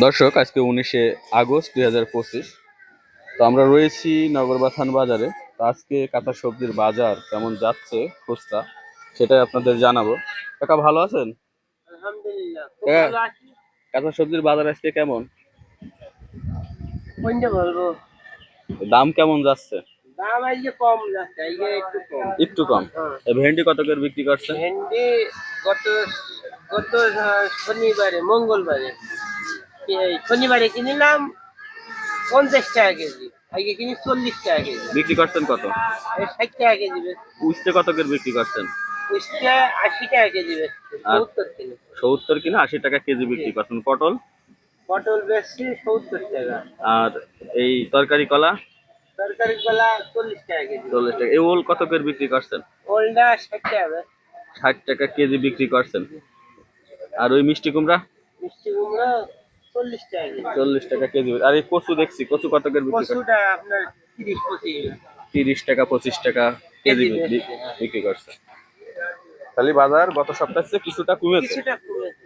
দর্শক, আজকে 19শে আগস্ট 2025। তো আমরা রয়েছি নগরবাথান বাজারে। তো আজকে কাঁচা সবজির বাজার কেমন যাচ্ছে খুচরা, সেটাই আপনাদের জানাবো। কাকা ভালো আছেন? আলহামদুলিল্লাহ খুব কাকা, ভালো আছি। কাঁচা সবজির বাজার আজকে কেমন? কোনটা বলবো? দাম কেমন যাচ্ছে? দাম আজকে কম যাচ্ছে, আজকে একটু কম। একটু কম। হ্যাঁ। এই ভেন্ডি কত করে বিক্রি করছেন? ভেন্ডি গত গত শনিবারে মঙ্গলবারে শনিবারে কিনিলাম 50 টাকা কেজি, আজকে কিনি 40 টাকা কেজি। বিক্রি করছেন কত? 60 টাকা কেজি বেচছি। উঠতে কত করে বিক্রি করছেন? উস্তা 80 টাকা কেজি বেচছি, আর 70 কিলো। 70 কিনা 80 টাকা কেজি বিক্রি করছেন। পটল? পটল বেচছি 70 টাকা। আর এই তরকারি কলা? তরকারি কলা 40 টাকা কেজি। 40 টাকা। এই ওল কত করে বিক্রি করছেন? ওলটা 60 টাকা। 60 টাকা কেজি বিক্রি করছেন। আর ওই মিষ্টি কুমড়া? মিষ্টি কুমড়া 40 টাকা কেজি। 40 টাকা কেজি। আর এই কচু দেখছি, কচু কত করে বিক্রি করছেন? কচুটা আপনার 30-25 30 টাকা 25 টাকা কেজি কেজি বেচছে। বিক্রি করছে। খালি বাজার গত সপ্তাহে চেয়ে কিছুটা কমেছে। কিছুটা কমেছে।